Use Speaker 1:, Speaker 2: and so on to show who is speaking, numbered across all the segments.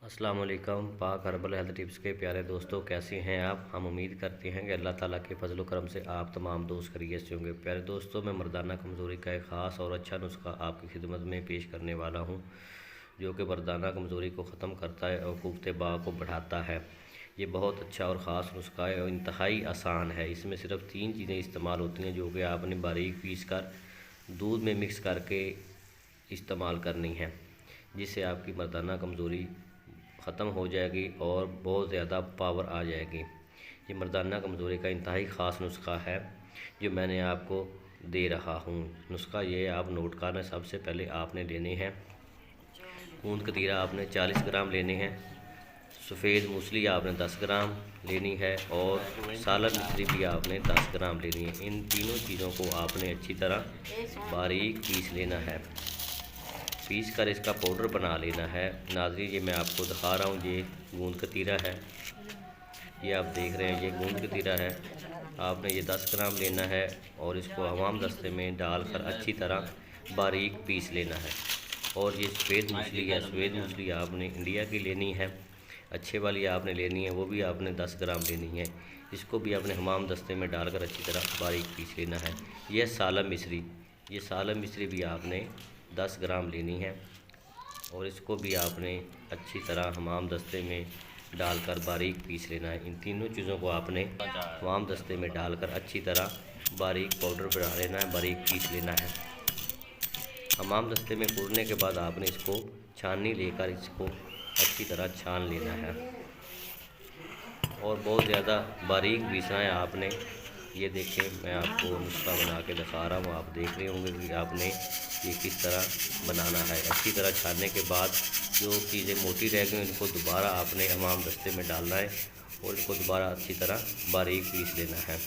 Speaker 1: अस्सलाम वालेकुम। पाक हर्बल हेल्थ टिप्स के प्यारे दोस्तों, कैसे हैं आप। हम उम्मीद करते हैं कि अल्लाह ताला के फजल करम से आप तमाम दोस्त खैरियत से होंगे। प्यारे दोस्तों, मैं मर्दाना कमज़ोरी का एक ख़ास और अच्छा नुस्खा आपकी खिदमत में पेश करने वाला हूं, जो कि मर्दाना कमज़ोरी को ख़त्म करता है और क़ुव्वत बा को बढ़ाता है। ये बहुत अच्छा और ख़ास नुस्खा है और इंतहाई आसान है। इसमें सिर्फ 3 चीज़ें इस्तेमाल होती हैं, जो कि आपने बारीक पीस कर दूध में मिक्स करके इस्तेमाल करनी है, जिससे आपकी मर्दाना कमज़ोरी ख़त्म हो जाएगी और बहुत ज़्यादा पावर आ जाएगी। ये मर्दाना कमज़ोरी का इंतहाई ख़ास नुस्खा है जो मैंने आपको दे रहा हूँ। नुस्खा ये आप नोट करना। सबसे पहले आपने लेने हैं गूंद कतीरा, आपने 40 ग्राम लेने हैं। सफ़ेद मूसली आपने 10 ग्राम लेनी है और सालन मिश्री भी आपने 10 ग्राम लेनी है। इन तीनों चीज़ों को आपने अच्छी तरह बारीक पीस लेना है। पीस कर इसका पाउडर बना लेना है। नाज़रीन, ये मैं आपको दिखा रहा हूँ, ये गूंद कतीरा है। ये आप देख रहे हैं, ये गूंद कतीरा है। आपने ये 10 ग्राम लेना है और इसको हमाम दस्ते में डालकर अच्छी तरह बारीक पीस लेना है। और ये सफ़ेद मूसली है, सफ़ेद मूसली आपने इंडिया की लेनी है, अच्छे वाली आपने लेनी है, वो भी आपने 10 ग्राम लेनी है। इसको भी आपने हमाम दस्ते में डालकर अच्छी तरह बारीक पीस लेना है। यह सालन मिश्री, ये सालन मिश्री भी आपने 10 ग्राम लेनी है और इसको भी आपने अच्छी तरह हमाम दस्ते में डालकर बारीक पीस लेना है। इन तीनों चीज़ों को आपने हमाम दस्ते में डालकर अच्छी तरह बारीक पाउडर बना लेना है, बारीक पीस लेना है। हमाम दस्ते में कूटने के बाद आपने इसको छाननी लेकर इसको अच्छी तरह छान लेना है और बहुत ज़्यादा बारीक पीसना है आपने। ये देखें, मैं आपको नुस्खा बना के दिखा रहा हूँ, आप देख रहे होंगे कि आपने ये किस तरह बनाना है। अच्छी तरह छानने के बाद जो चीज़ें मोटी रह गई इनको दोबारा आपने हमाम दस्ते में डालना है और इसको दोबारा अच्छी तरह बारीक पीस लेना है।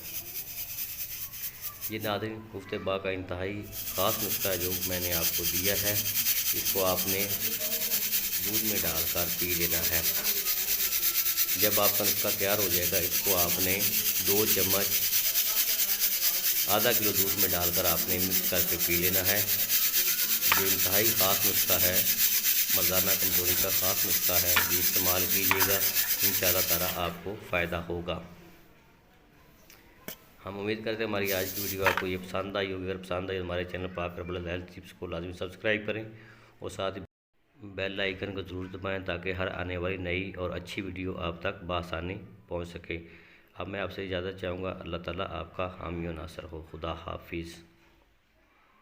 Speaker 1: ये नाज़रीन क़ुव्वत बा का इंतहाई ख़ास नुस्खा है जो मैंने आपको दिया है। इसको आपने दूध में डालकर पी लेना है। जब आपका नुस्खा तैयार हो जाएगा, इसको आपने 2 चम्मच आधा किलो दूध में डालकर आपने मिक्स करके पी लेना है। जो इंतहाई ख़ास नुस्खा है, मर्दाना कमज़ोरी का ख़ास नुस्खा है, ये इस्तेमाल कीजिएगा, इंशाअल्लाह ताला आपको फ़ायदा होगा। हम उम्मीद करते हैं हमारी आज की वीडियो आपको ये पसंद आई होगी। अगर पसंद आई तो हमारे चैनल पाक हर्बल हेल्थ टिप्स को लाजमी सब्सक्राइब करें और साथ ही बेल आइकन को ज़रूर दबाएं, ताकि हर आने वाली नई और अच्छी वीडियो आप तक बआसानी पहुंच सके। अब मैं आपसे इजाज़त चाहूँगा। अल्लाह ताला आपका हामी और नासर हो। खुदा हाफिज़।